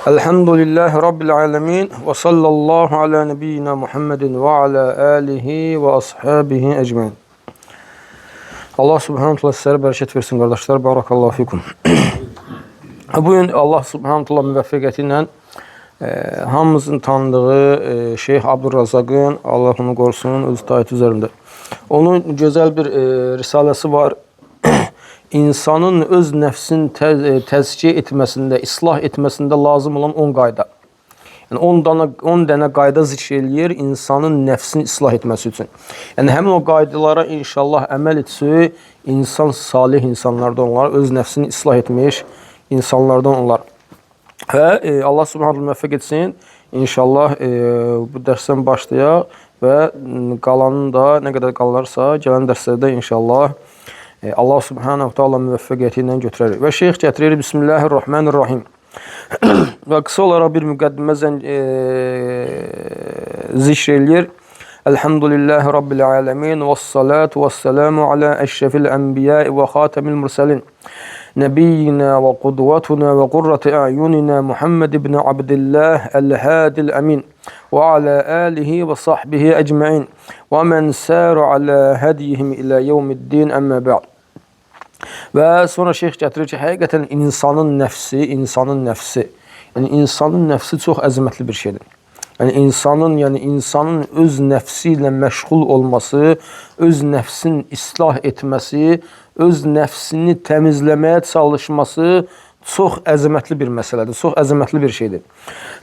Elhamdülillahi Rabbil alemin ve sallallahu ala nebiyyina Muhammedin ve ala alihi ve ashabihi ecmain. Allah subhanahu teala sizlere bereket versin kardeşler. Barakallahu fikum. Bugün Allah subhanahu teala müvəffəqiyyəti ilə hamımızın tanıdığı Şeyh Abdurrazaqın, Allah onu qorusun, öz itaəti üzərində. Onun gözəl bir risaləsi var. İnsanın öz nəfsini təzkiyə etməsində, islah etməsində lazım olan 10 qayda. Yəni 10 dənə qayda zikr eləyir insanın nəfsini islah etməsi üçün. Yəni həmin o qaydalara inşallah əməl etsə, insan salih insanlardan olar, öz nəfsini islah etmiş insanlardan olar. Və Allah subhanahu müvəffəq etsin. İnşallah bu dərsdən başlayaq və qalanın da nə qədər qalarsa, gələn dərslərdə inşallah Allah subhanahu ta'ala müvəffəqiyyəti ilə götürər. Və şeyx gətirir Bismillahirrahmanirrahim. Və qısa olaraq bir müqəddimə zikr eləyir. Elhamdülillahi Rabbil alemin və salatu və selamu ala əşrefil ənbiya və xatamil mursalin. Nebiyyina və qudvatuna və qurrati a'yunina Muhammed ibn Abdillah el-Hadil Amin və ala alihi və sahbihi ecmain və mən səru ala hadiyihim ilə yevmiddin əmmə ba'd. Və sonra şeyx gətirir ki, həqiqətən insanın nəfsi, yəni insanın nəfsi çox əzəmətli bir şeydir. Yəni insanın öz nəfsi ilə məşğul olması, öz nəfsini islah etməsi, öz nəfsini təmizləməyə çalışması çox əzəmətli bir məsələdir, çox əzəmətli bir şeydir.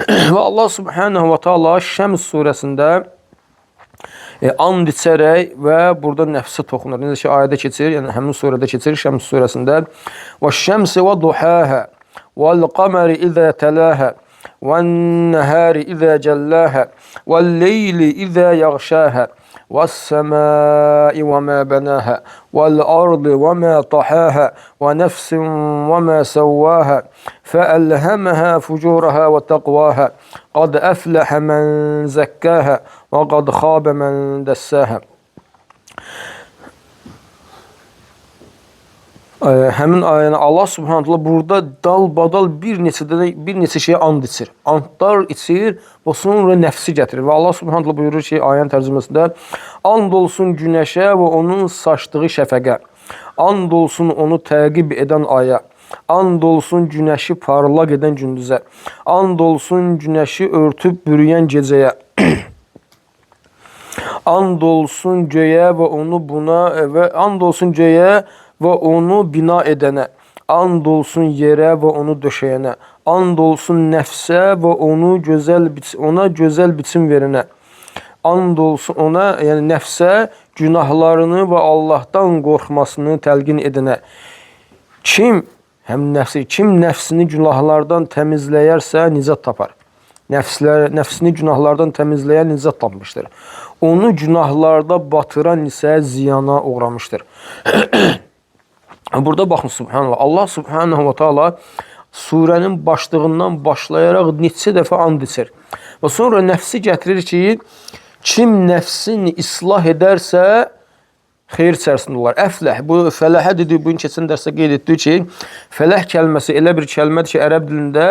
Və Allah subhanahu wa ta'ala Şəms surəsində and içərək və burada nəfsə toxunur. Necə ki, ayədə keçir, yəni həmin surədə keçir, Şəms surəsində. وَالشَّمْسِ وَضُحَاهَا وَالْقَمَرِ إِذَا تَلَاهَا وَالنَّهَارِ إِذَا جَلَّاهَا وَاللَّيْلِ إِذَا يَغْشَاهَا وَالسَّمَاءِ وَمَا بَنَاهَا وَالْأَرْضِ وَمَا طَحَاهَا وَنَفْسٍ وَمَا سَوَّاهَا فَأَلْهَمَهَا فُجُورَهَا وَتَقْوَاهَا قَدْ أَفْلَحَ مَنْ زَكَّاهَا وَقَدْ خَابَ مَنْ دَسَّاهَا. Həmin ayəni Allah subhanahu teala burada dalbadal bir neçə şeyə and içir. Andlar içir və sonra nəfsi gətirir. Və Allah subhanahu teala buyurur ki, ayənin tərcüməsində: and olsun günəşə və onun saçdığı şəfəqə, and olsun onu təqib edən aya, and olsun günəşi parlaq edən gündüzə, and olsun günəşi örtüb bürüyən gecəyə, and olsun göyə və onu and olsun göyə və onu bina edənə, and olsun yerə və onu döşəyənə, and olsun nəfsə və onu ona gözəl biçim verənə, and olsun ona, yəni nəfsə günahlarını və Allahdan qorxmasını təlqin edənə. Kim nəfsini günahlardan təmizləyərsə nicat tapar. Nəfsini günahlardan təmizləyən nicat tapmışdır. Onu günahlarda batıran isə ziyana uğramışdır. Burada baxın, subhanallah, Allah subhanahu wa ta'ala surənin başlığından başlayaraq neçə dəfə and içir. Və sonra nəfsi gətirir ki, kim nəfsini islah edərsə, xeyir içərisində olar. Əfləh, bu fələhə dediyi, bugün keçən dərsdə qeyd etdik ki, fələh kəlməsi elə bir kəlmədir ki, ərəb dilində,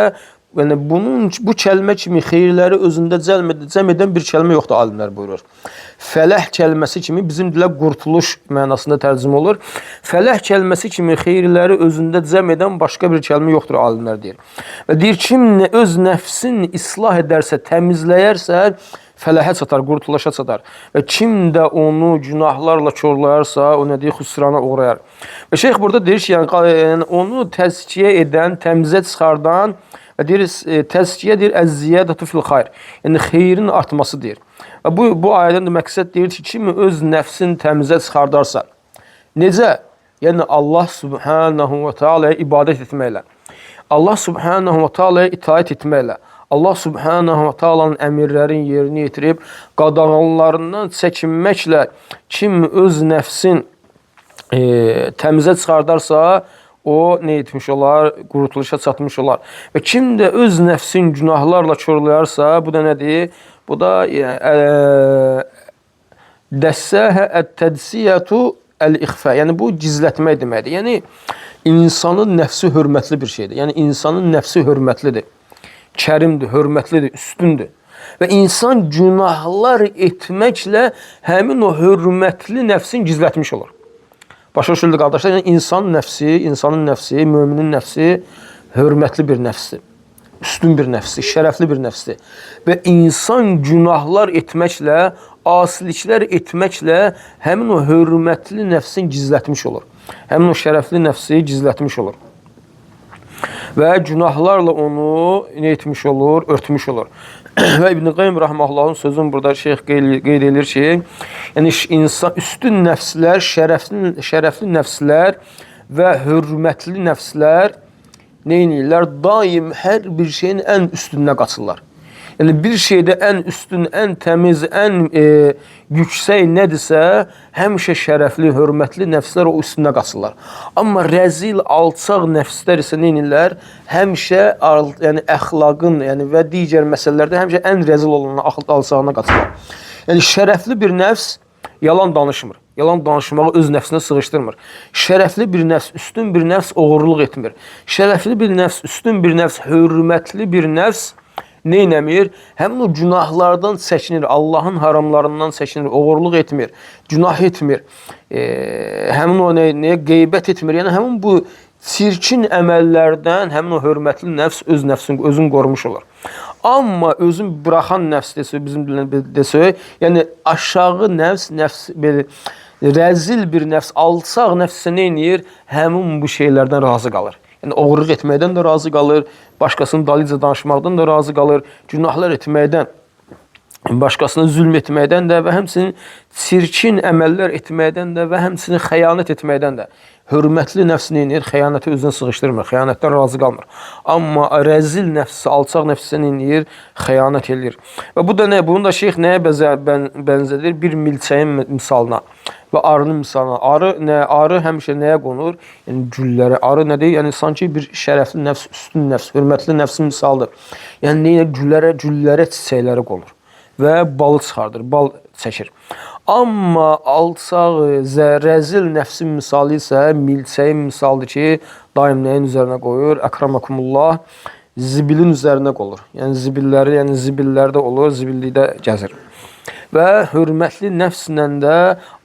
yəni bu kəlmə kimi xeyirləri özündə cəm edən bir kəlmə yoxdur, alimlər buyurur. Fələh kəlməsi kimi bizim dilə qurtuluş mənasında tərcümə olur. Fələh kəlməsi kimi xeyirləri özündə cəm edən başqa bir kəlmə yoxdur, alimlər deyir. Və deyir, kim öz nəfsini islah edərsə, təmizləyərsə, fələhə çatar, qurtulaşa çatar. Və kim də onu günahlarla korlayarsa, o nə deyir, xüsrana uğrayar. Və şeyx burada deyir ki, yəni onu təzkiyə edən, təmizə çıxardan və deyir, təzkiyə deyir, əz-ziyadatu fil xayr. Yəni xeyrin artması deyir. Və bu ayədən də məqsəd deyir ki, kimi öz nəfsini təmizə çıxardarsa, necə? Yəni Allah subhanahu wa ta'alaya ibadət etməklə, Allah subhanahu wa ta'alaya itaət etməklə, Allah subhanahu wa ta'alanın əmirlərin yerini yetirib, qadağanlarından çəkinməklə kim öz nəfsin təmizə çıxardarsa, o nə etmiş olar? Qurtuluşa çatmış olar. Və kim də öz nəfsin günahlarla korlayarsa, bu da nədir? Bu da dəssəhə ət-tədsiyyətu əl-ixfə. Yəni bu gizlətmək deməkdir. Yəni insanın nəfsi hörmətli bir şeydir. Yəni insanın nəfsi hörmətlidir. kərimdir, hörmətlidir, üstündür. Və insan günahlar etməklə həmin o hörmətli nəfsin gizlətmiş olur. Başa düşüldü qardaşlar? Yəni insanın nəfsi, müminin nəfsi hörmətli bir nəfsdir. Üstün bir nəfsdir, şərəfli bir nəfsdir. Və insan günahlar etməklə, asiliklər etməklə həmin o hörmətli nəfsin gizlətmiş olur. Həmin o şərəfli nəfsi gizlətmiş olur. Və günahlarla onu nə etmiş olur? Örtmüş olur. Və İbn Qayyim Rəhməhullahın sözün burada şeyx qeyd edir ki, yəni insan üstün nəfslər, şərəfli nəfslər və hörmətli nəfslər nə edirlər? Daim hər bir şeyin ən üstünə qaçırlar. Yəni bir şeydə ən üstün, ən təmiz, ən yüksək nədirsə, həmişə şərəfli, hörmətli nəfslər o üstünə qaçırlar. Amma rəzil, alçaq nəfslər isə nə edirlər? Həmişə yəni əxlaqın, yəni və digər məsələlərdə həmişə ən rəzil olan alçağına qaçırlar. Yəni şərəfli bir nəfs yalan danışmır. Yalan danışmağı öz nəfsinə sığışdırmır. Şərəfli bir nəfs, üstün bir nəfs oğurluq etmir. Şərəfli bir nəfs, üstün bir nəfs, hörmətli bir nəfs nə eləmir? Həmin o günahlardan çəkinir, Allahın haramlarından çəkinir, oğurluq etmir, günah etmir, həmin o nəyə qeybət etmir. Yəni həmin bu çirkin əməllərdən həmin o hörmətli nəfs özünü qorumuş olur. Amma özün buraxan nəfs desək, bizim desək, yəni aşağı nəfs, belə rəzil bir nəfs, alçaq nəfs isə nə edir? Həmin bu şeylərdən razı qalır. Yəni oğurluq etməkdən də razı qalır, başqasının dalınca danışmaqdan da razı qalır, günahlar etməkdən, başqasına zülm etməkdən də və həmçinin çirkin əməllər etməkdən də və həmçinin xəyanət etməkdən də. Hörmətli nəfs nə edir? Xəyanəti özünə sığışdırmır, xəyanətdən razı qalmır. Amma rəzil nəfsi, alçaq nəfsi nə edir? Xəyanət edir. Və bu da nə? Bunu da şeyx nəyə bənzədir? Bir milçəyin misalına və arının misalına. Arı həmişə nəyə qonur? Yəni güllərə. Arı nədir? Yəni sanki bir şərəfli nəfs, üstün nəfs, hörmətli nəfsin misalıdır. Yəni güllərə, çiçəklərə qonur və balı çıxardır, bal çəkir. Amma alçaq, rəzil nəfsin misalı isə milçəyin misalıdır ki, daim nəyin üzərinə qoyur? Əkramakumullah, zibilin üzərinə qoyur. Yəni zibillərdə olur, zibillikdə gəzir. Və hörmətli nəfslə də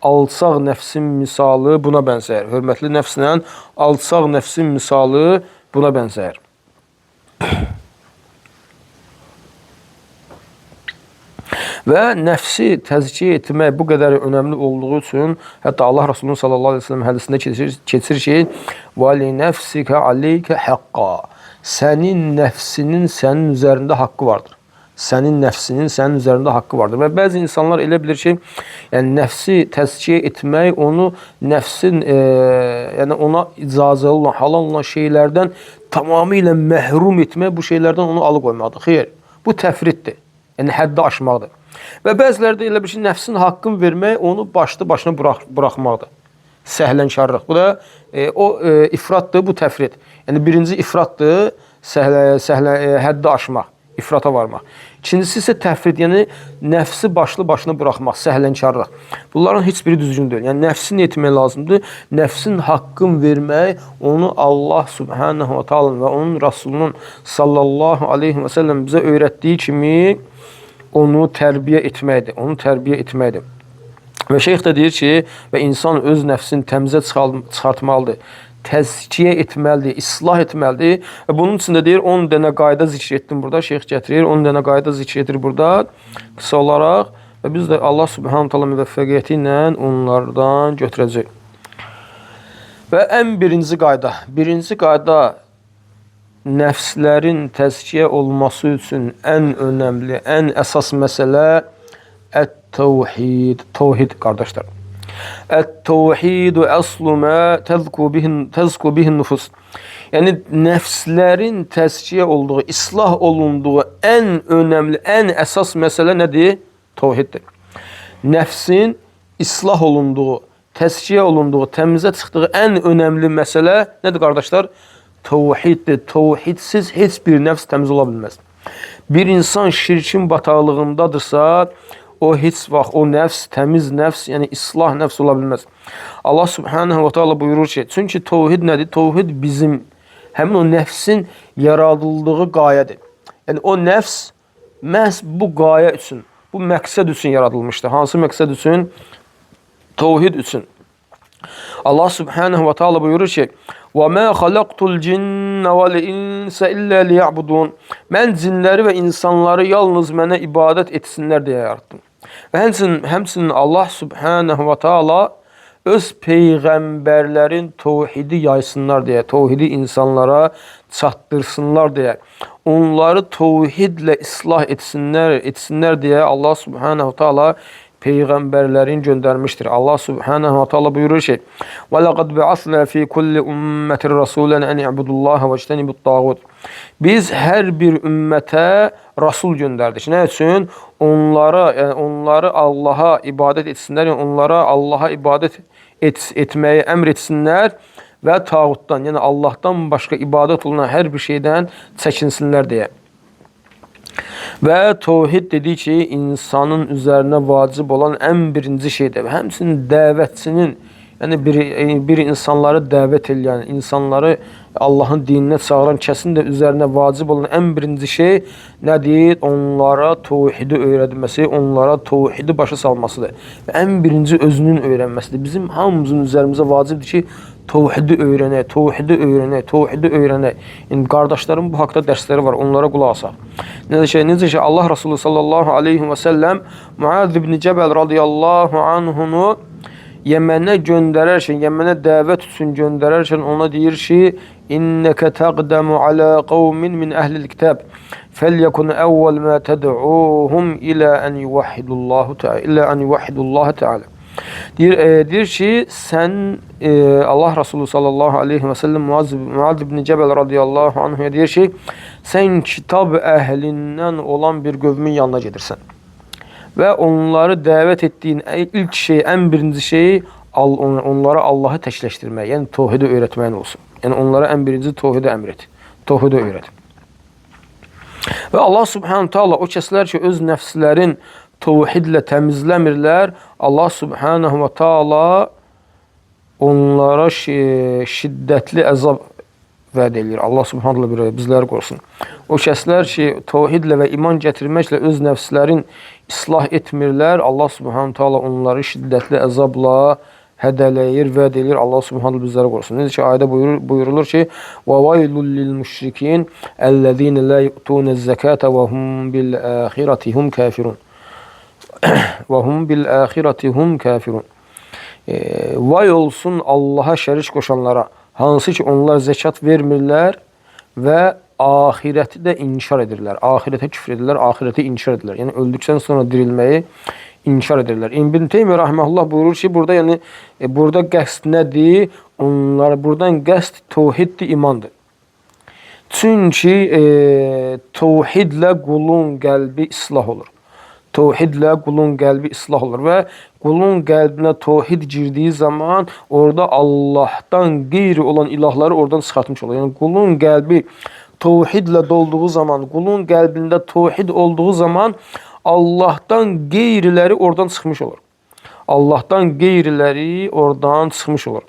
alçaq nəfsin misalı buna bənzəyir. Hörmətli nəfslə alçaq nəfsin misalı buna bənzəyir. Və nəfsi təzkiyə etmək bu qədər önəmli olduğu üçün, hətta Allah Rasulunun sallallahu aleyhi ve sellem hədisində keçir ki, وَلِ نَفْسِكَ عَلَيْكَ حَقَّ Sənin nəfsinin sənin üzərində haqqı vardır. Sənin nəfsinin sənin üzərində haqqı vardır. Və bəzi insanlar elə bilir ki, yəni nəfsi təzkiyə etmək, onu nəfsin, yəni ona icazəli olan, halal olan şeylərdən tamamilə məhrum etmək, bu şeylərdən onu alıqoymaqdır. Xeyr, bu təfriddir. Yəni həddi aşmaqdır. Və bəziləri də elə bir şey, nəfsin haqqını vermək, onu başına buraxmaqdır. Səhlənkarlıq. Bu da ifratdır, bu təfrid. Yəni birinci ifratdır, həddi aşmaq, ifrata varmaq. İkincisi isə təfrid, yəni nəfsi başına buraxmaq, səhlənkarlıq. Bunların heç biri düzgün deyil. Yəni nəfsin etmək lazımdır. Nəfsin haqqını vermək, onu Allah Subhanahu wa Ta'ala və onun Rasulunun sallallahu aleyhi və səlləm bizə öyrətdiyi kimi onu tərbiyə etməkdir. Və şeyx də deyir ki, və insan öz nəfsini təmizə çıxartmalıdır, təzkiyə etməlidir, islah etməlidir. Və bunun üçün də deyir, 10 dənə qayda zikr etdim burada, şeyx gətirir, 10 dənə qayda zikr edir burada, qısa olaraq. Və biz də Allah Subhanahu Taala müvəffəqiyyəti ilə onlardan götürəcək. Və ən birinci qayda, nəfslərin təzkiyə olması üçün ən önəmli, ən əsas məsələ ət-təvhid. Təvhid, qardaşlar. Ət-təvhidu əslu mə təzku bihin nüfus. Yəni, nəfslərin təzkiyə olduğu, islah olunduğu ən önəmli, ən əsas məsələ nədir? Təvhiddir. Nəfsin islah olunduğu, təzkiyə olunduğu, təmizə çıxdığı ən önəmli məsələ nədir, qardaşlar? Təvhiddir. Təvhidsiz heç bir nəfs təmiz ola bilməz. Bir insan şirkin bataqlığındadırsa, o heç vaxt o nəfs, təmiz nəfs, yəni islah nəfs ola bilməz. Allah Subhanahu wa Ta'ala buyurur ki, çünki təvhid nədir? Təvhid bizim həmin o nəfsin yaradıldığı qayədir. Yəni o nəfs məhz bu qayə üçün, bu məqsəd üçün yaradılmışdır. Hansı məqsəd üçün? Təvhid üçün. Allah Subhanahu wa Taala buyurur ki: "Və mə xalaqtul cinnə vəl insə illə liya'budun." Mən cinləri və insanları yalnız mənə ibadət etsinlər deyə yaratdım. Və həmçinin Allah Subhanahu wa Taala öz peyğəmbərlərin təvhidi yaysınlar deyə, təvhidi insanlara çatdırsınlar deyə, onları təvhidlə islah etsinlər deyə Allah Subhanahu wa Taala peyğəmbərlərin göndərmişdir. Allah Subhanahu wa Taala buyurur ki: "Və laqad ba'asna fi kulli ummetin rasulan an i'budullaha ve ijtenibut-tağut." Biz hər bir ümmətə rasul göndərdik. Nə üçün? Onları Allaha ibadət etsinlər, yəni onlara Allaha ibadət etməyi əmr etsinlər və tağutdan, yəni Allahdan başqa ibadət olunan hər bir şeydən çəkinsinlər deyə. Və təvhid dedik ki, insanın üzərinə vacib olan ən birinci şeydir. Və həmçinin dəvətçinin, yəni bir insanları dəvət edən, insanları Allahın dininə çağıran kəsin də üzərinə vacib olan ən birinci şey nədir? Onlara təvhidi öyrədilməsi, onlara təvhidi başa salmasıdır. Və ən birinci özünün öyrənməsidir. Bizim hamımızın üzərimizə vacibdir ki, təvhidi öyrənək, təvhidi öyrənək, təvhidi öyrənək. Yəni qardaşlarım bu haqqda dərsləri var, onlara qulaq asaq. Necə ki Allah Resulü sallallahu aleyhi və səlləm Muaz ibn Cəbəl radiyallahu anhunu Yəmənə göndərərkən, Yəmənə dəvət üçün göndərərkən ona deyir ki: "İnnəkə təqdəmu alə qavmin min əhlil kitab, fəlyəkun əvvəl mə təd'uhum ilə ən yuvahhidullahu Teala." Deyir ki, sən Allah Resulü sallallahu aleyhi və səlləm Muaz ibn Cəbəl radiyallahu anhuya deyir ki, sən kitab əhlindən olan bir qövmin yanına gedirsən. Və onları dəvət etdiyin ilk şey, ən birinci şey onlara Allahı təkləşdirmək, yəni təvhidi öyrətməyin olsun. Yəni onlara ən birinci təvhidi əmr et, təvhidi öyrət. Və Allah Subhanahu Taala o kəslər ki, öz nəfslərin təvhidlə təmizləmirlər, Allah Subhanahu və Taala onlara şiddətli əzab vəd edir. Allah Subhanahu Taala bizləri qorusun. O kəslər ki, təvhidlə və iman gətirməklə öz nəfslərin islah etmirlər, Allah Subhanahu Taala onları şiddətli əzabla hədələyir, vəd edir. Allah Subhanahu bizləri qorusun. Necə ki, ayədə buyurulur ki: "Və vaylul lil-müşrikin ellezine la yu'tuna az-zakata və hum bil-axirati hum kafirun." Və hum bil-axirati hum kafirun. Vay olsun Allaha şərik qoşanlara, hansı ki onlar zəkat vermirlər və ahireti də inkar edirlər. Ahirete küfr edirlər, ahireti inkar edirlər. Yəni öldükdən sonra dirilməyi inkar edirlər. İbn Teymiyyə rahmehullah buyurur ki, burada qəsd nədir? Buradan qəsd təvhiddir, imandır. Çünki təvhidlə qulun qəlbi islah olur. Təvhidlə qulun qəlbi islah olur və qulun qəlbinə təvhid girdiyi zaman orada Allahdan qeyri olan ilahları oradan çıxartmış olur. Yəni qulun qəlbi təvhidlə dolduğu zaman, qulun qəlbində təvhid olduğu zaman Allahdan qeyriləri oradan çıxmış olur. Allahdan qeyriləri oradan çıxmış olur.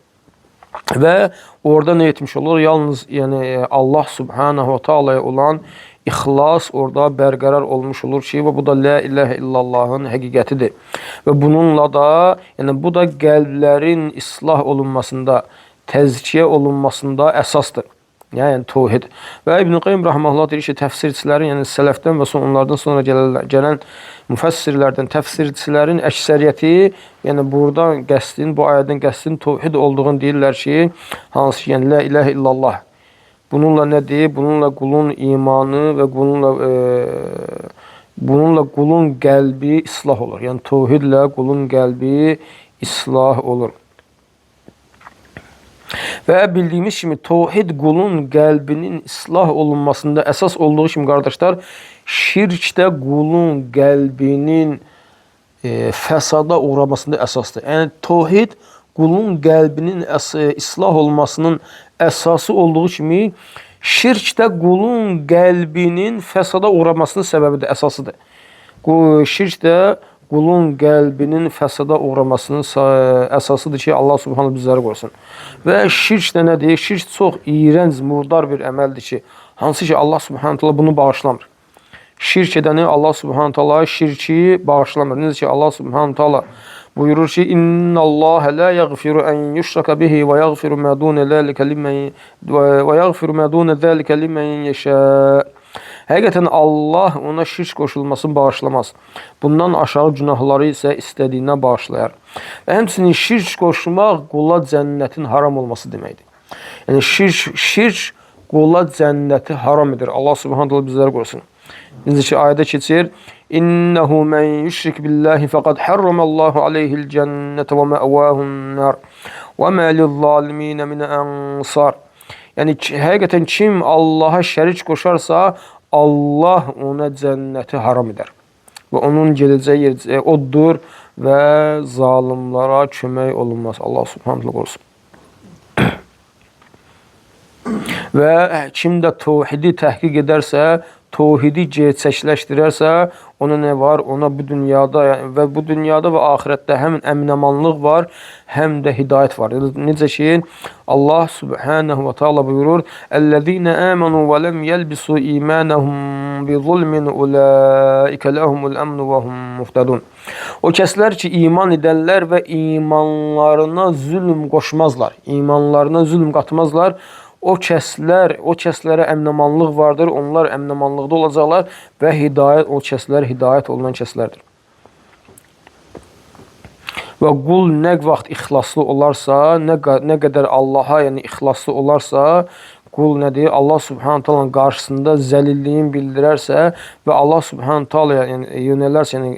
Və orada nə etmiş olur? Yalnız yəni Allah Subhanahu wa Taala'ya olan İxlas orada bərqərar olmuş olur ki, və bu da la ilahə illallahın həqiqətidir. Və bununla da, yəni bu da qəlblərin islah olunmasında, təzkiyə olunmasında əsasdır. Yəni təvhid. Və İbn Qayyim rahmehullah deyir ki, təfsirçilərin, yəni sələfdən və onlardan sonra gələn müfəssirlərdən, təfsirçilərin əksəriyyəti, yəni buradan qəsdin, bu ayədən qəsdin təvhid olduğunu deyirlər ki, hansı ki, yəni la ilahə illallah. Bununla nədir? Bununla qulun imanı və bununla qulun qəlbi islah olur. Yəni təvhidlə qulun qəlbi islah olur. Və bildiyimiz kimi təvhid qulun qəlbinin islah olunmasında əsas olduğu kimi qardaşlar, şirk də qulun qəlbinin fəsada uğramasında əsasdır. Yəni təvhid qulun qəlbinin islah olmasının əsası olduğu kimi, şirk də qulun qəlbinin fəsada uğramasının səbəbidir, əsasıdır. Şirk də qulun qəlbinin fəsada uğramasının əsasıdır ki, Allah Subhanahu bizləri qorusun. Və şirk də nədir? Şirk çox iyrənc, murdar bir əməldir ki, hansı ki Allah Subhanahu bunu bağışlamır. Şirk edəni Allah Subhanahu taala şirki bağışlamır. Necə ki Allah Subhanahu taala buyurur ki: "İnnallaha la yaghfiru en yushraka bihi ve yaghfiru ma dun zalika limen ve yaghfiru ma dun zalika limen yasha." Həqiqətən Allah ona şirk qoşulmasını bağışlamaz. Bundan aşağı günahları isə istədiyinə bağışlayar. Və həmçinin şirk qoşmaq qula cənnətin haram olması deməkdir. Yəni şirk qula cənnəti haram edir. Allah Subhanahu taala bizləri qorusun. Necə ki ayədə keçir: "İnnehu men yushrik billahi faqad harramallahu alayhi'l cennete ve ma'vahu'n nar ve ma liz-zalimin min ansar." Yəni həqiqətən kim Allaha şərik qoşarsa, Allah ona cənnəti haram edər. Və onun gedəcəyi yer oddur və zalimlara kömək olunmaz. Allah Subhanahu taala qorusun. Və kim də təvhidi təhqiq edərsə, təvhidi gerçəkləşdirərsə, ona nə var? Ona bu dünyada və axirətdə həm əmin-amanlıq var, həm də hidayət var. Necə ki Allah Subhanahu va Taala buyurur: "Ellezine amanu ve lem yelbisu imanahum bi zulmin ulaika lahumul amn ve hum muhtadun." O kəslər ki iman edənlər və imanlarına zülm qoşmazlar, imanlarına zülm qatmazlar. O kəslərə əminamanlıq vardır. Onlar əminamanlıqda olacaqlar və o kəslər hidayət olunan kəslərdir. Və qul nə vaxt ixlaslı olarsa, nə qədər Allaha, yəni ixlaslı olarsa, qul nədir? Allah Subhanahu taala'nın qarşısında zəlilliyin bildirərsə və Allah Subhanahu taala yəni yönələrsə, yəni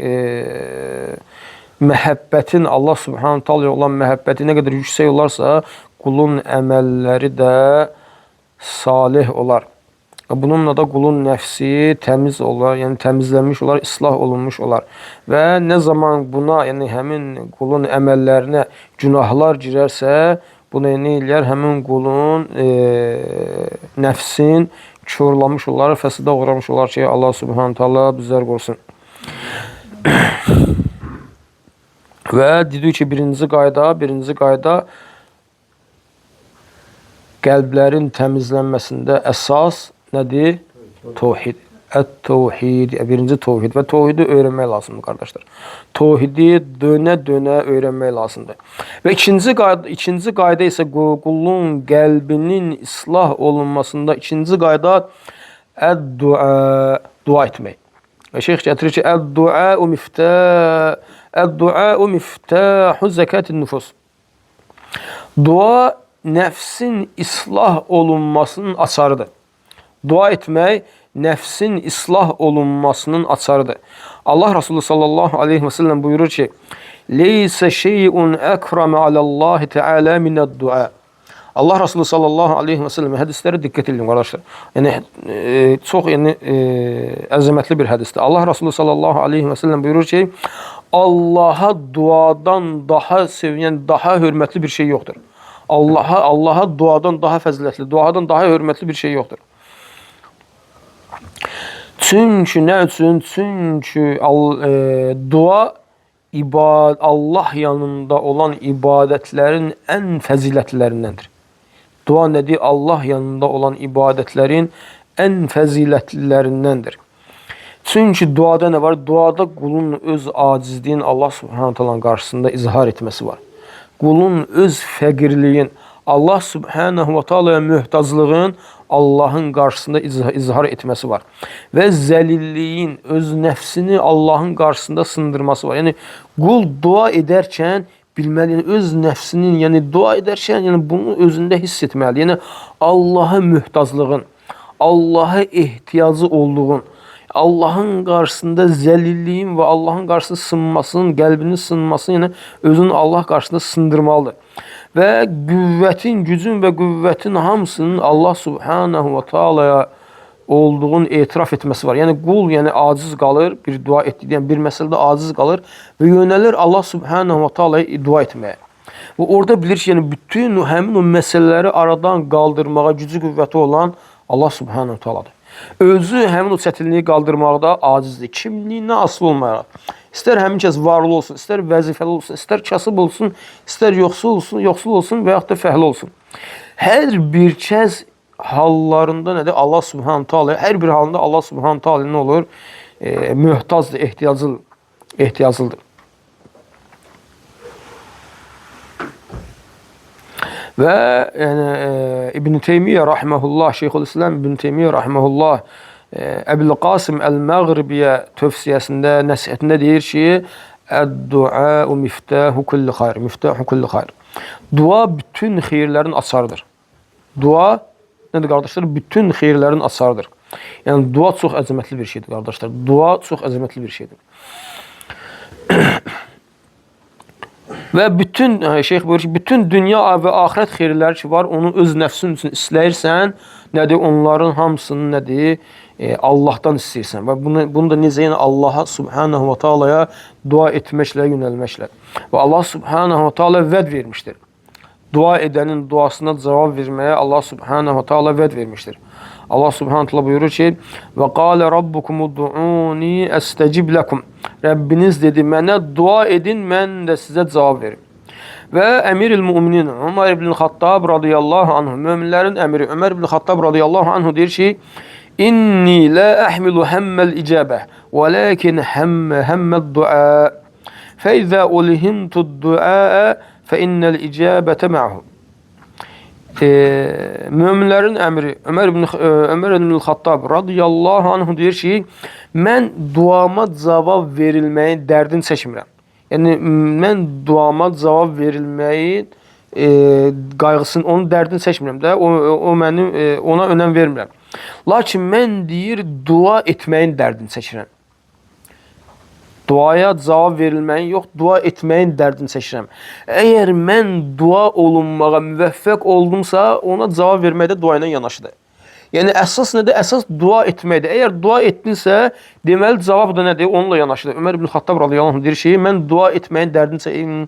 məhəbbətin, Allah Subhanahu taala'ya olan məhəbbəti nə qədər yüksək olarsa, qulun əməlləri də salih olar. Bununla da qulun nəfsi təmiz olar, yəni təmizlənmiş olar, islah olunmuş olar. Və nə zaman buna, yəni həmin qulun əməllərinə günahlar girərsə, bunu nə eləyər? Həmin qulun nəfsin körlamış olar, fəsada uğramış olar ki, Allah Subhanahu taala bizlər qorusun. Və dedik ki, birinci qayda qəlblərin təmizlənməsində əsas nədir? Təvhid. Ət-təvhid. Birinci təvhid və təvhidi öyrənmək lazımdır, qardaşlar. Təvhidi dönə-dönə öyrənmək lazımdır. Və ikinci qayda isə qulun qəlbinin islah olunmasında ikinci qayda dua etmək. Və şeyx gətirir ki, Əd-du'a miftahu zəkatin nüfus. Dua nəfsin islah olunmasının açarıdır. Dua etmək nəfsin islah olunmasının açarıdır. Allah Resulü sallallahu aleyhi ve sellem buyurur ki: "Leysə şey'un əkrəmə aləllahi teala minəd-du'a." Allah Resulü sallallahu aleyhi ve sellem hədislərə diqqət edin, qardaşlar. Yəni çox əzəmətli bir hədisdir. Allah Resulü sallallahu aleyhi ve sellem buyurur ki: "Allaha duadan daha sevinən, daha hörmətli bir şey yoxdur." Allaha duadan daha fəzilətli, duadan daha hörmətli bir şey yoxdur. Çünki nə üçün? Çünki dua Allah yanında olan ibadətlərin ən fəzilətlərindəndir. Dua nədir? Allah yanında olan ibadətlərin ən fəzilətlilərindəndir. Çünki duada nə var? Duada qulun öz acizliyini Allah Subhanahu taala'nın qarşısında izhar etməsi var. Qulun öz fəqirliyin, Allah Subhanahu ve Taala'ya möhtaclığın Allahın qarşısında izhar etməsi var. Və zəlilliyin, öz nəfsini Allahın qarşısında sındırması var. Yəni qul dua edərkən bilməli, yəni öz nəfsinin, yəni dua edərkən, yəni bunu özündə hiss etməli. Yəni Allaha möhtaclığın, Allaha ehtiyacı olduğun, Allahın qarşısında zəlilliyin və Allahın qarşısında sınmasının, qəlbinin sınmasını, yəni özünü Allah qarşısında sındırmalıdır. Və qüvvətin, gücün və qüvvətin hamısının Allah Subhanahu ve Taala'ya olduğunu etiraf etməsi var. Yəni qul, yəni aciz qalır, bir dua etdiyi, yəni bir məsələdə aciz qalır və yönəlir Allah Subhanahu ve Taala'ya dua etməyə. Və orada bilir ki, yəni bütün həmin o məsələləri aradan qaldırmağa gücü, qüvvəti olan Allah Subhanahu ve Taala'dır. Özü həmin o çətinliyi qaldırmaqda acizdir. Kimliyinə asılı olmayaraq. İstər həmin kəs varlı olsun, istər vəzifəli olsun, istər kasıb olsun, istər yoxsul olsun və yaxud da fəhlə olsun. Hər bir kəs hallarında nədir? Allah Subhanahu taala hər bir halında Allah Subhanahu taala nə olur? Möhtazdır, ehtiyaclıdır. Və yəni İbn Teymiyyə rahmehullah, Şeyxülislam İbn Teymiyyə rahmehullah Əbul Qasim Əl-Məğribiyə tövsiyəsində, nəsihətində deyir ki, "Əd-du'a miftahu kulli xeyr, miftahu kulli xeyr." Dua bütün xeyirlərin açarıdır. Dua nədir qardaşlar? Bütün xeyirlərin açarıdır. Yəni dua çox əzəmətli bir şeydir qardaşlar. Dua çox əzəmətli bir şeydir. Və bütün şeyx buyurur ki, bütün dünya və axirət xeyirləri ki var, onu öz nəfsin üçün istəyirsən, nədir? Onların hamısını nədir? Allahdan istəyirsən. Və bunu da necə? Yəni Allaha Subhanahu va Taala'ya dua etməklə, yönəlməklə. Və Allah Subhanahu va Taala vəd vermişdir. Dua edənin duasına cavab verməyə Allah Subhanahu va Taala vəd vermişdir. Allah Subhanahu taala buyurur ki: "Və qala rabbukum ud'uni astecib lakum." Rəbbiniz dedi, mənə dua edin, mən də sizə cavab verim. Və Əmirül Müminin Ömər ibn Xattab radiyallahu anhu, möminlərin əmiri Ömər ibn Xattab radiyallahu anhu deyir ki: "İnni la ahmilu hammel icabə, velakin hammel du'a. Feiza ulhimtud du'a fe innel icabete ma'hu." Möminlərin əmri Ömər ibn Xattab radiyallahu anhu deyir ki, mən duama cavab verilməyin dərdini çəkmirəm. Yəni mən duama cavab verilməyin qayğısını, onun dərdini çəkmirəm də, o mənim ona önəm vermirəm. Lakin mən deyir dua etməyin dərdini çəkirəm. Duaya cavab verilməyin yox, dua etməyin dərdini çəkirəm. Əgər mən dua olunmağa müvəffəq oldumsa, ona cavab verməkdə dua ilə yanaşıdır. Yəni əsas nədir? Əsas dua etməkdir. Əgər dua etdinsə, deməli cavab da nədir? Onunla yanaşıdır. Ömər ibn Xattab radiyallahu anh deyir ki, mən dua etməyin dərdini çəkirəm.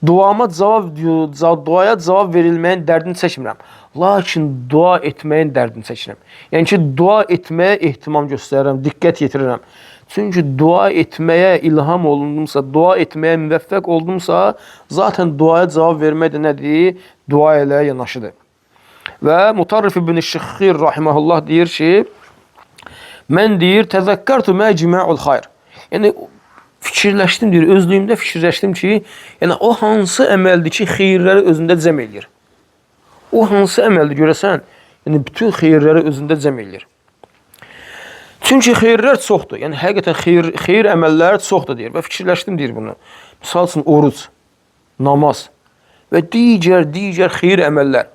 Duaya cavab verilməyin dərdini çəkmirəm. Lakin dua etməyin dərdini çəkirəm. Yəni ki, dua etməyə ehtimam göstərirəm, diqqət yetirirəm. Çünki dua etməyə ilham olundumsa, dua etməyə müvəffəq oldumsa, zaten duaya cavab vermək də nədir? Dua ilə yanaşıdır. Və Mutarrif ibn Şıxxir rahimehullah deyir ki, mən deyir, təzəkkərtu məcmə'ul xayr. Yəni fikirləşdim deyir, özlüyümdə fikirləşdim ki, yəni o hansı əməldir ki, xeyirləri özündə cəm eləyir? O hansı əməldir görəsən? Yəni bütün xeyirləri özündə cəm eləyir. Çünki xeyirlər çoxdur. Yəni həqiqətən xeyir əməlləri çoxdur deyir və fikirləşdim deyir bunu. Misal üçün oruc, namaz və digər xeyir əməllər.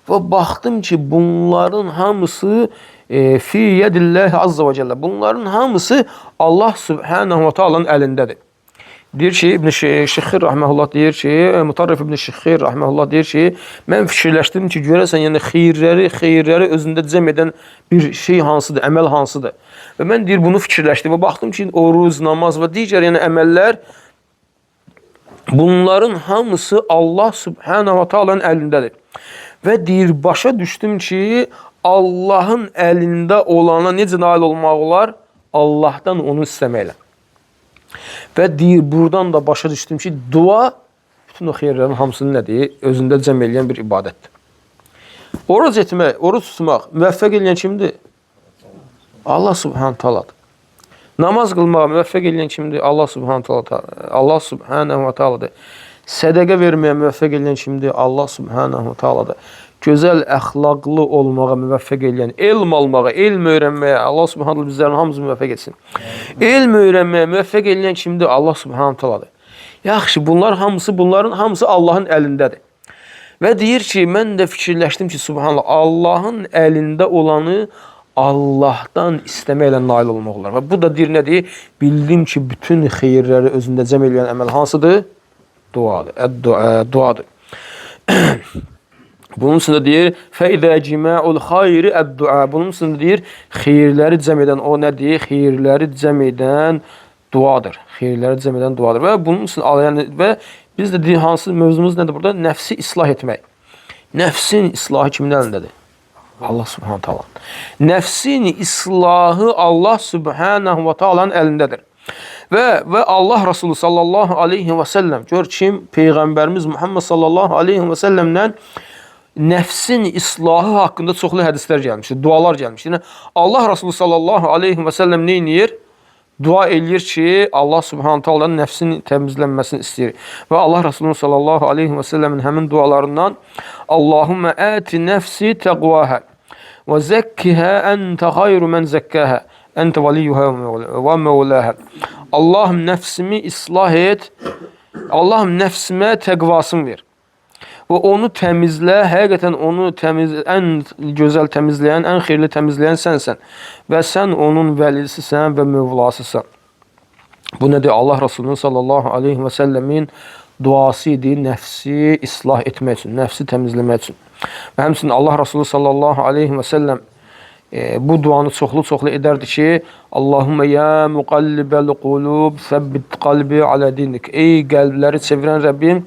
Və baxdım ki, bunların hamısı fi yedillahi azza və cəllə. Bunların hamısı Allah Subhanahu va Taala'nın əlindədir. Deyir ki, İbn Şıxxir rahmehullah deyir ki, Mutarrif ibn Şıxxir rahmehullah deyir ki, mən fikirləşdim ki, görəsən, yəni xeyirləri özündə cəm edən bir şey hansıdır, əməl hansıdır? Və mən deyir bunu fikirləşdim və baxdım ki, oruc, namaz və digər yəni əməllər bunların hamısı Allah Subhanahu va Taala'nın əlindədir. Və deyir başa düşdüm ki, Allahın əlində olana necə nail olmaq olar? Allahdan onu istəməklə. Və deyir, buradan da başa düşdüm ki, dua bütün o xeyirlərin hamısını nədir? Özündə cəm eləyən bir ibadətdir. Oruc etmək, oruc tutmaq müvəffəq eləyən kimdir? Allah Subhanahu Taala'dır. Namaz qılmağa müvəffəq eləyən kimdir? Allah Subhanahu Taala'dır. Sədəqə verməyə müvəffəq eləyən kimdir? Allah Subhanahu Taala'dır. Gözəl əxlaqlı olmağa müvəffəq eləyən, elm almağa, elm öyrənməyə, Allah Subhanahu Taala bizlərin hamımızı müvəffəq etsin. Elm öyrənməyə müvəffəq eləyən kimdir? Allah Subhanahu Taala'dır. Yaxşı, bunların hamısı Allahın əlindədir. Və deyir ki, mən də fikirləşdim ki, Subhanallah, Allahın əlində olanı Allahdan istəməklə nail olmaq olar. Və bu da deyir nədir? Bildim ki, bütün xeyirləri özündə cəm eləyən əməl hansıdır? Duadır. Duadır. Bunun üçün də deyir, fəidə cima'ul xayri əd-dua. Bunun üçün də deyir, xeyirləri cəm edən o nədir? Xeyirləri cəm edən duadır. Xeyirləri cəm edən duadır. Və bunun üçün yəni və biz də deyir, hansı mövzumuz nədir burada? Nəfsi islah etmək. Nəfsin islahı kimin əlindədir? Allah Subhanahu Taala. Nəfsin islahı Allah Subhanahu va Taala'nın əlindədir. Və Allah Resulü sallallahu aleyhi və səlləm gör kim Peyğəmbərimiz Muhammed sallallahu aleyhi və səlləmdən nəfsin islahı haqqında çoxlu hədislər gəlmişdir, dualar gəlmişdir. Yəni Allah Resulü sallallahu aleyhi və səlləm nə edir? Dua eləyir ki, Allah subhanahu taala nəfsin təmizlənməsini istəyir. Və Allah Resulü sallallahu aleyhi və səlləmin həmin dualarından Allahumma ati nəfsi təqvaha və zəkkihə əntə xayru mən zəkkəhə əntə valiyyuhə və məvləhə. Allahım nəfsimi islah et, Allahım nəfsimə təqvasını ver. Və onu təmizlə, həqiqətən onu ən gözəl təmizləyən, ən xeyirli təmizləyən sənsən. Və sən onun vəlisisən və mövlasısan. Bu nədir? Allah Resulü sallallahu aleyhi və səlləmin duası idi, nəfsi islah etmək üçün, nəfsi təmizləmək üçün. Və həmçinin Allah Resulü sallallahu aleyhi və səlləm bu duanı çoxlu edərdi ki, Allahumma ya muqallibəl qulub, səbbit qalbi alə dinik. Ey qəlbləri çevirən Rəbbim,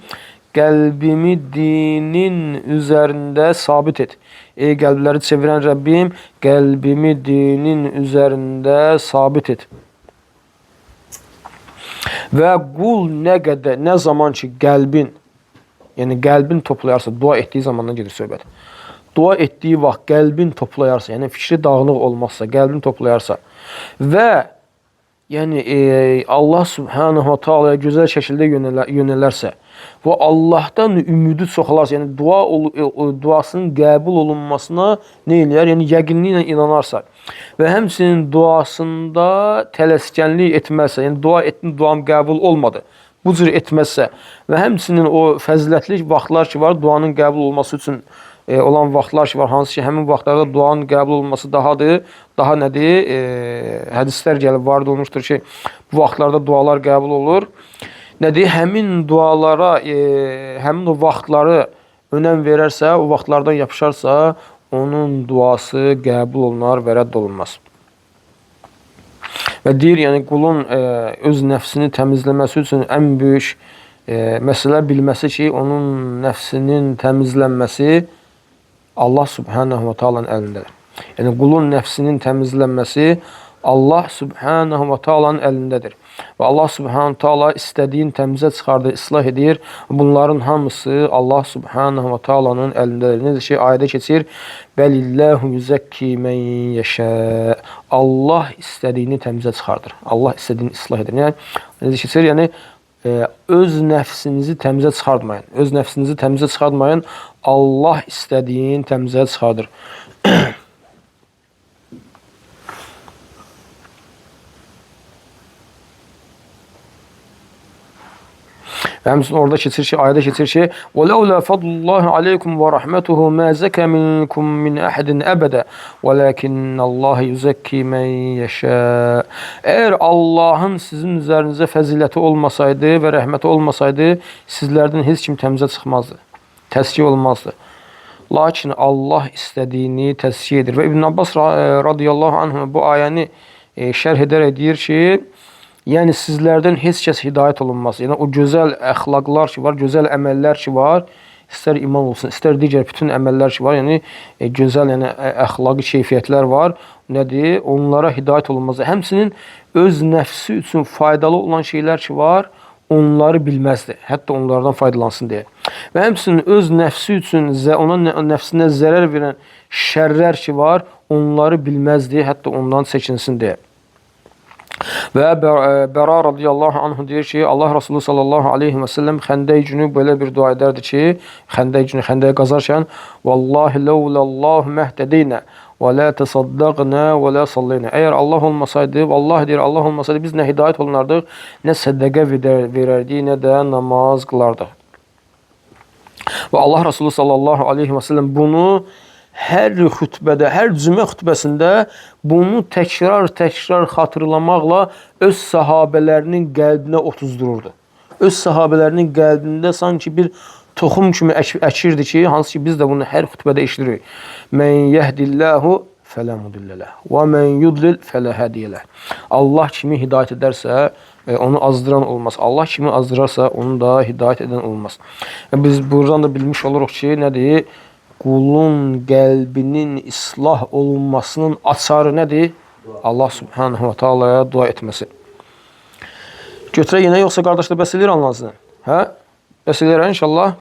qəlbimi dinin üzərində sabit et. Ey qəlbləri çevirən Rəbbim, qəlbimi dinin üzərində sabit et. Və qul nə qədər, nə zaman ki qəlbin, yəni qəlbin toplayarsa, dua etdiyi zamandan gedir söhbət. Dua etdiyi vaxt qəlbin toplayarsa, yəni fikri dağınıq olmazsa, qəlbin toplayarsa və yəni Allah subhanahu wa ta'ala gözəl şəkildə yönələrsə və Allahdan ümidi çoxalarsa, yəni duasının qəbul olunmasına nə eləyər? Yəni yəqinliklə inanarsa və həmçinin duasında tələskənlik etməzsə, yəni dua etdim, duam qəbul olmadı, bu cür etməzsə və həmçinin o fəzilətli vaxtlar ki var, duanın qəbul olması üçün olan vaxtlar ki var, hansı ki həmin vaxtlarda duanın qəbul olunması dahadır, daha nədir? Hədislər gəlib, varid olmuşdur ki, bu vaxtlarda dualar qəbul olur. Nədir? Həmin dualara, həmin o vaxtları önəm verərsə, o vaxtlardan yapışarsa, onun duası qəbul olunar və rədd olunmaz. Və deyir, yəni qulun öz nəfsini təmizləməsi üçün ən böyük məsələ bilməsi ki, onun nəfsinin təmizlənməsi Allah subhanahu wa ta'alanın əlindədir. Yəni qulun nəfsinin təmizlənməsi Allah subhanahu wa ta'alanın əlindədir. Və Allah subhanahu wa ta'ala istədiyin təmizə çıxardır, islah edir. Bunların hamısı Allah subhanahu wa ta'alanın əlindədir. Necə ki, ayədə keçir, Bəlilləhu yüzəkki mən yəşə. Allah istədiyini təmizə çıxardır. Allah istədiyini islah edir. Yəni, necə keçir, yəni öz nəfsinizi təmizə çıxartmayın. Öz nəfsinizi təmizə çıxartmayın. Allah istədiyin təmizə çıxardır. Və həmçinin orada keçir ki, ayədə keçir ki, وَلَوْلَا فَضْلُ اللّٰهِ عَلَيْكُمْ وَرَحْمَتُهُ مَا زَكَى مِنْكُمْ مِنْ أَحَدٍ أَبَدًا وَلَكِنَّ اللّٰهِ يُزَكِّي مَنْ يَشَاءُ. Əgər Allahın sizin üzərinizə fəziləti olmasaydı və rəhməti olmasaydı, sizlərdən heç kim təmizə çıxmazdı, təzkiyə olmazdı. Lakin Allah istədiyini təzkiyə edir. Və İbn Abbas radiyallahu anh bu ayəni şərh edərək deyir ki, yəni sizlərdən heç kəs hidayət olunmaz. Yəni o gözəl əxlaqlar ki var, gözəl əməllər ki var, istər iman olsun, istər digər bütün əməllər ki var, yəni gözəl, yəni əxlaqi keyfiyyətlər var. Nədir? Onlara hidayət olunmaz. Həmçinin öz nəfsi üçün faydalı olan şeylər ki var, onları bilməzdi. Hətta onlardan faydalansın deyə. Və həmçinin öz nəfsi üçün onun nəfsinə zərər verən şərlər ki var, onları bilməzdi, hətta ondan çəkinsin deyə. Və Bəra radiyallahu anhu deyir ki, Allah Resulü sallallahu aleyhi və səlləm xəndək günü belə bir dua edərdi ki, xəndək günü, xəndəyə qazarkən Vallahi ləulallahu məhdədinə və lə təsaddaqnə və lə sallinə. Əgər Allah olmasaydı, vallahi deyir, Allah olmasaydı biz nə hidayət olunardıq, nə sədəqə verərdik, nə də namaz qılardıq. Və Allah Resulü sallallahu aleyhi və səlləm bunu hər xütbədə, hər cümə xütbəsində bunu təkrar xatırlamaqla öz sahabələrinin qəlbinə otuzdururdu. Öz sahabələrinin qəlbində sanki bir toxum kimi əkirdi ki, hansı ki biz də bunu hər xütbədə eşidirik. Mən yehdillahu fələ mudillələ və mən yudlil fələ hədiyələ. Allah kimi hidayət edərsə, onu azdıran olmaz. Allah kimi azdırarsa, onu da hidayət edən olmaz. Biz buradan da bilmiş oluruq ki, nədir? Qulun qəlbinin islah olunmasının açarı nədir? Allah subhanahu wa ta'alaya dua etməsi. Götürək yenə, yoxsa qardaşlar bəs eləyir anlasın? Hə? Bəs eləyir inşallah.